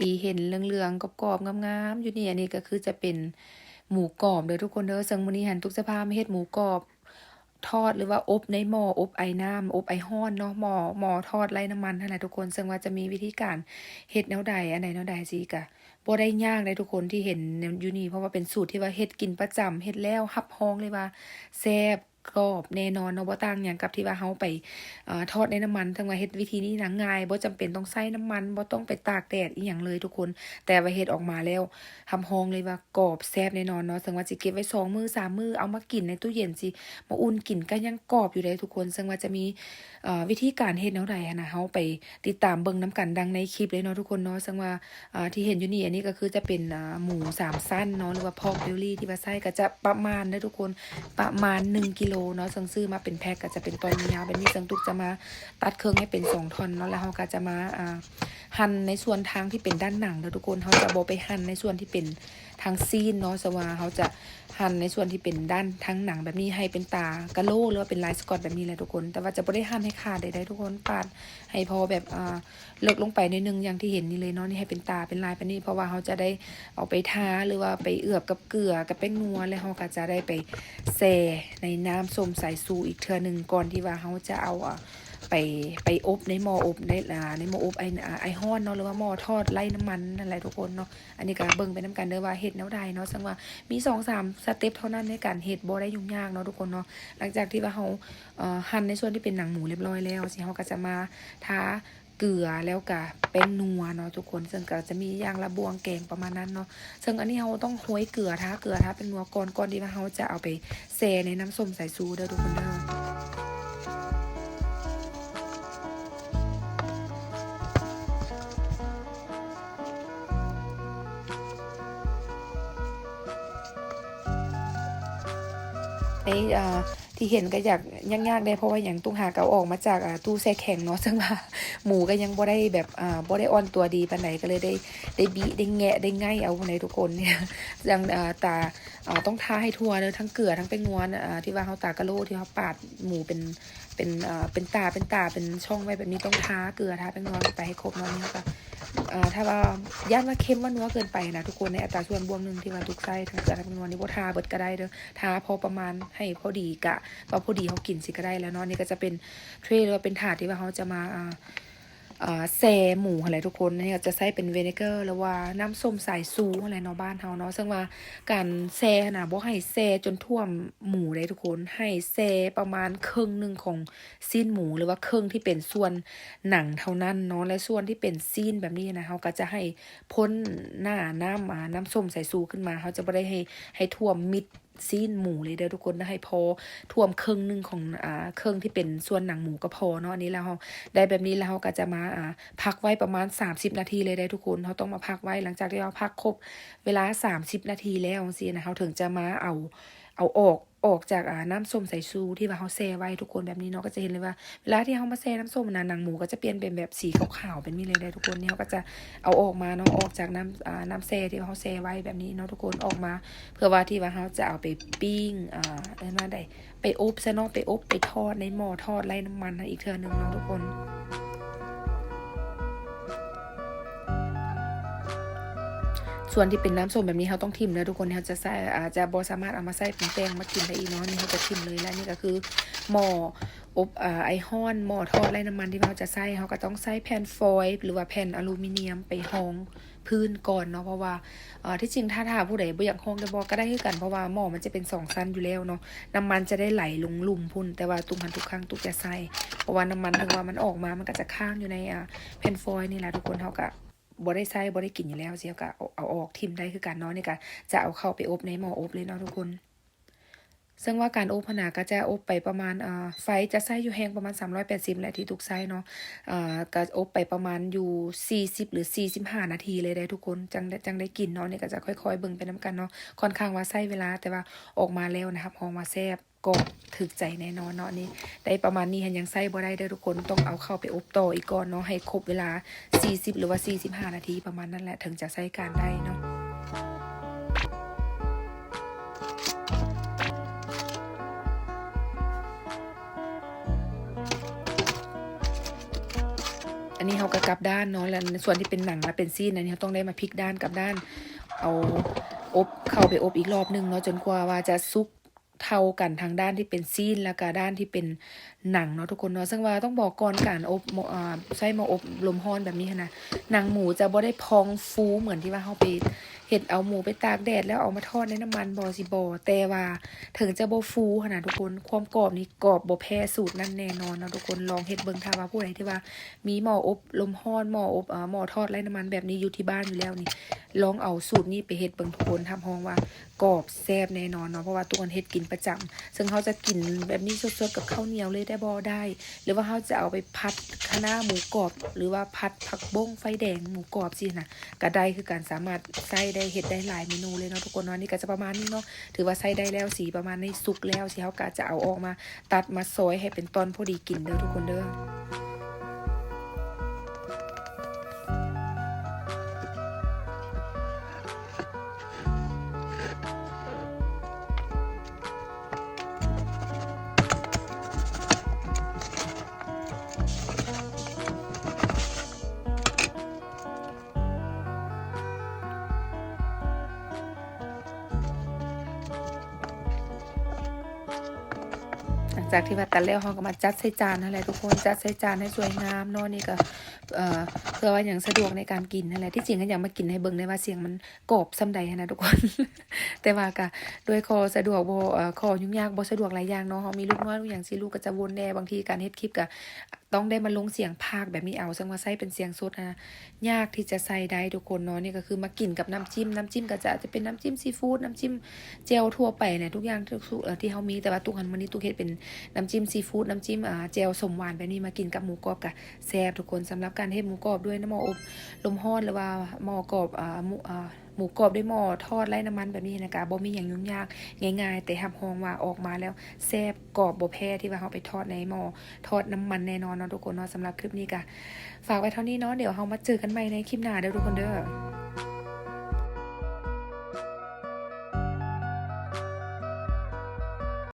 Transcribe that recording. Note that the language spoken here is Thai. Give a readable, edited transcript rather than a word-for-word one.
ที่เห็นเหลืองๆกรอบๆงามๆอยู่นี่อันนี้ก็คือจะเป็นหมูกรอบเด้อทุกคนเด้อซึ่งมื้อนี้หันทุกสภามาเฮ็ดหมูกรอบทอดหรือว่าอบในหม้ออบไอน้ำอบไอร้อนเนาะหม้อทอดไร้น้ำมันนั่นแหละทุกคนซึ่งว่าจะมีวิธีการเฮ็ดแนวใดอันใดแนวใดสิก็บ่ได้ยากเลยทุกคนที่เห็นอยู่นี่เพราะว่าเป็นสูตรที่ว่าเฮ็ดกินประจำเฮ็ดแล้วรับรองเลยว่าแซ่บกรอบแน่นอนเนาะบ่ต่างหยังกับที่ว่าเฮาไปทอดในน้ำมันทั้งว่าเฮ็ดวิธีนี้นะง่ายบ่จำเป็นต้องใส่น้ำมันบ่ต้องไปตากแดดอีหยังเลยทุกคนแต่ว่าเฮ็ดออกมาแล้วรับรองเลยว่ากรอบแซ่บแน่นอนเนาะซึ่งว่าสิเก็บไว้2มื้อ3มื้อเอามากินในตู้เย็นสิมาอุ่นกินก็ยังกรอบอยู่เด้ทุกคนซึ่งว่าจะมีวิธีการเฮ็ดแนวใดอะนะเฮาไปติดตามเบิ่งนํกันดังในคลิปเลยเนาะทุกคนเนาะซึ่งว่าที่เห็นอยู่นี่อันนี้ก็คือจะเป็นหมู3สั้นเนาะหรือว่า pork belly ที่ว่าใส่ก็จะประมาณเด้อทุกคนประมาณ1กิโลเนาะซึ่งซื้อมาเป็นแพ็คก็จะเป็นตอนยาวๆแบบนี้ซึ่งทุกจะมาตัดเครื่องให้เป็น2ท่อนเนาะแล้วเฮาก็จะมาหั่นในส่วนทางที่เป็นด้านหนังเด้อทุกคนเฮาจะบ่ไปหั่นในส่วนที่เป็นทางซีนเนาะสว่าเฮาจะหั่นในส่วนที่เป็นด้านทั้งหนังแบบนี้ให้เป็นตากะโหลกหรือว่าเป็นลายสกอตแบบนี้แหละทุกคนแต่ว่าจะบ่ได้หั่นให้ขาดใดๆทุกคนปาดให้พอแบบเลิกลงไปนิดนึงอย่างที่เห็นนี่เลยเนาะนี่ให้เป็นตาเป็นลายแบบนี้เพราะว่าเฮาจะได้เอาไปทาหรือว่าไปเอือบกับเกลือกับแป้งนัวแล้วเฮาก็จะได้ไปแช่ในน้ำส้มสายชูอีกเทื่อนึงก่อนที่ว่าเฮาจะเอาไปอบในหม้ออบในหม้ออบไอร้อนเนาะหรือว่าหม้อทอดไร้น้ำมันนั่นแหละทุกคนเนาะอันนี้ก็เบิ่งไปนํกันเด้อว่าเฮ็ดแนวใดเนาะซึ่งว่ามี 2-3 สเต็ปเท่านั้นในการเฮ็ดบ่ได้ยุ่งยากเนาะทุกคนเนาะหลังจากที่ว่าเฮาหั่นในส่วนที่เป็นหนังหมูเรียบร้อยแล้วสิเฮาก็จะมาทาเกลือแล้วก็แป้งนัวเนาะทุกคนซึ่งก็จะมีอย่างละบวงแกงประมาณนั้นเนาะซึ่งอันนี้เฮาต้องโรยเกลือทาเป็นนัวก่อนที่ว่าเฮาจะเอาไปแช่ในน้ำส้มสายชูเด้อทุกคนเด้อ ในที่เห็นก็อยากยากๆได้เพราะว่าอย่างตุ้งหาเกาออกมาจากตู้แช่แข็งเนาะซึ่งว่าหมูก็ยังบ่ได้แบบบ่ได้อ่อนตัวดีปานใดก็เลยได้บิได้แงะได้ง่ายเอาในทุกคนเนี่ยอย่างตาต้องทาให้ทั่วเลยทั้งเกลือทั้งแป้งนัวที่ว่าเฮาตากะโลที่เฮาปาดหมูเป็นตาเป็นช่องไว้แบบนี้ต้องทาเกลือทาแป้งนัวลงไปให้ครบเนาะนี่ก็ถ้าว่าย่านว่าเค็มว่านัวเกินไปนะทุกคนในอัตราส่วนบวกหนึ่งที่ว่าทุกไส้ทั้งเกลือทั้งแป้งนัวนี่บ่ทาเบิดก็ได้เด้อทาพอประมาณให้พอดีกะว่าพอดีเขากินสิก็ได้แล้วเนาะนี่ก็จะเป็นเทรย์หรือว่าเป็นถาดที่ว่าเขาจะมาแซ่หมูอะไรทุกคนนี่ก็จะใส่เป็นเวเนเกอร์หรือว่าน้ำส้มสายซูอะไรเนาะบ้านเฮาเนาะซึ่งว่าการแซ่นะบ่ให้แซ่จนท่วมหมูเลยทุกคนให้แซ่ประมาณครึ่งนึงของซีนหมูหรือว่าครึ่งที่เป็นส่วนหนังเท่านั้นเนาะและส่วนที่เป็นซีนแบบนี้นะเฮาก็จะให้พ้นหน้าน้ำส้มสายซูขึ้นมาเขาจะบ่ได้ให้ท่วมมิดซีนหมูเลยเด้อทุกคนนะให้พอท่วมครึ่งนึงของครึ่งที่เป็นส่วนหนังหมูก็พอเนาะอันนี้แล้วได้แบบนี้แล้วเราก็จะมาพักไว้ประมาณ30นาทีเลยได้ทุกคนเขาต้องมาพักไว้หลังจากที่เราพักครบเวลา30นาทีแล้วสินะเขาถึงจะมาเอาออกจากน้ำส้มสายชูที่ว่าเขาแช่ไว้ทุกคนแบบนี้เนาะก็จะเห็นเลยว่าเวลาที่เขามาแช่น้ำส้มหนังหมูก็จะเปลี่ยนเป็นแบบสีขาวๆเป็นนี่เลยได้ทุกคนนี่เขาก็จะเอาออกมาเนาะออกจากน้ำแช่ที่เขาแช่ไว้แบบนี้เนาะทุกคนออกมาเพื่อว่าที่ว่าเขาจะเอาไปปิ้งนั่นได้ไปอบซะเนาะไปอบไปทอดในหม้อทอดไร้น้ำมันอีกเทื่อนึงเนาะทุกคนส่วนที่เป็นน้ำส้มแบบนี้เขาต้องทิมนะทุกคนเขาจะใส่จะบ่สามารถเอามาใส่เป็นแป้งมากินได้อีกเนาะนี่เขาจะทิมเลยและนี่ก็คือหม้ออบไอร้อนหม้อทอดไร้น้ำมันที่เขาจะใส่เขาก็ต้องใส่แผ่นฟอยล์หรือว่าแผ่นอลูมิเนียมไปรองพื้นก่อนเนาะเพราะว่าที่จริงถ้าผู้ใดบ่อยากรองจะบอกก็ได้คือกันเพราะว่าหม้อมันจะเป็น2ชั้นอยู่แล้วเนาะน้ำมันจะได้ไหลลงหลุมพุ่นแต่ว่าทุกครั้งตุกจะใส่เพราะว่าน้ำมันถึงว่ามันออกมามันก็จะค้างอยู่ในแผ่นฟอยล์นี่แหละทุกคนเขาก็บ่ได้ใส่บ่ได้กินอยู่แล้วเสียก็เอาออกทิ่มได้คือกันเนาะนี่ก็จะเอาเข้าไปอบในหม้ออบเลยเนาะทุกคนซึ่งว่าการอบขนาดก็จะอบไปประมาณไฟจะใส่อยู่แรงประมาณ380แหละที่ทุกไส้เนาะก็อบไปประมาณอยู่40หรือ45นาทีเลยได้ทุกคนจังได้กินเนาะนี่ก็จะค่อยๆเบิ่งไปนํกันเนาะค่อนข้างว่าใช้เวลาแต่ว่าออกมาแล้วนะครับหอมว่าแซ่บก็ถึกใจแน่นอนเนาะนี่ได้ประมาณนี้ยังใส่บ่ได้เด้อทุกคนต้องเอาเข้าไปอบต่ออีกก่อนเนาะให้ครบเวลา40หรือว่า45นาทีประมาณนั้นแหละถึงจะใช้การได้เนาะอั นนี้เขาก็กลับด้านเนาะแล้วส่วนที่เป็นหนังและเป็นซีนอันนี้เขาต้องได้มาพลิกด้านกลับด้าน เอาอบเข้าไปอบอีกรอบนึงเนาะจนกว่าว่าจะสุกเท่ากันทางด้านที่เป็นซีนแล้วก็ด้านที่เป็นหนังเนาะทุกคนเนาะซึ่งว่าต้องบอกก่อนการอบใช้หม้ออบลมร้อนแบบนี้นะหนังหมูจะบ่ได้พองฟูเหมือนที่ว่าเขาไปเห็ดเอาหมูไปตากแดดแล้วเอามาทอดในน้ำมันบ่สิบ่แต่ว่าถึงจะบ่ฟูขนาดทุกคนความกรอบนี่กรอบบ่แพ้สูตรนั่นแน่นอนเนาะทุกคนลองเฮ็ดเบิ่งถ้าว่าผู้ใดที่ว่ามีหม้ออบลมร้อนหม้ออบหม้อทอดไร้น้ำมันแบบนี้อยู่ที่บ้านอยู่แล้วนี่ลองเอาสูตรนี้ไปเฮ็ดเบิ่งทุกคนทำห้องว่ากรอบแซ่บแน่นอนเนาะเพราะว่าทุกคนเฮ็ดกินประจำซึ่งเขาจะกินแบบนี้สดๆกับข้าวเหนียวเลยได้บ่ได้หรือว่าเขาจะเอาไปผัดคะน้าหมูกรอบหรือว่าผัดผักบ้งไฟแดงหมูกรอบสินะก็ได้คือการสามารถใส่ได้เฮ็ดได้หลายเมนูเลยเนาะทุกคนเนาะนี่ก็จะประมาณนี้เนาะถือว่าใส่ได้แล้วสีประมาณนี้สุกแล้วสิเขาก็จะเอาออกมาตัดมาซอยให้เป็นตอนพอดีกินเด้อทุกคนเด้อ หลังจากที่ว่าตัดแล้วเราก็มาจัดใส่จานนั่นแหละทุกคนจัดใส่จานให้สวยงามเนาะนี่ก็เพื่อว่าอย่างสะดวกในการกินนั่นแหละที่จริงก็อยากมากินให้เบิ่งได้ว่าเสียงมันกรอบส่ำใดนะทุกคน แต่ว่าก็โดยคอสะดวกบ่คอยุ่งยากบ่สะดวกหลายอย่างเนาะเฮามีลูกน้อยลูกหยังสิลูกก็จะวนแน่บางทีการเฮ็ดคลิปก็ต้องได้มาลงเสียงพากย์แบบนี้เอาซึ่งว่าใส่เป็นเสียงสดนะยากที่จะใส่ได้ทุกคนเนาะนี่ก็คือมากินกับน้ำจิ้มก็จะเป็นน้ำจิ้มซีฟู้ดน้ำจิ้มแจ่วทั่วไปเนี่ยทุกอย่างที่เฮามีแต่ว่าทุกอันมื้อนี้ทุกเฮ็ดเป็นน้ำจิ้มซีฟู้ดน้ำจิ้มแจ่วสมหวานแบบนี้มากินกับหมูกรอบก็แซ่บทุกคนสำหรับการเฮ็ดหมูกรอบด้วยน้ำหม้ออบลมร้อนหรือว่าหม้อกรอบหมูกรอบด้วยหม้อทอดไร้น้ำมันแบบนี้นะคะบ่มีหยังยุ่งยากง่ายๆแต่รับรองว่าออกมาแล้วแซ่บกรอบบ่แพ้ที่ว่าเฮาไปทอดในหม้อทอดน้ำมันแน่นอนเนาะทุกคนเนาะสำหรับคลิปนี้ก็ฝากไว้เท่านี้เนาะเดี๋ยวเฮามาเจอกันใหม่ในคลิปหน้าเด้อทุกคนเด้อ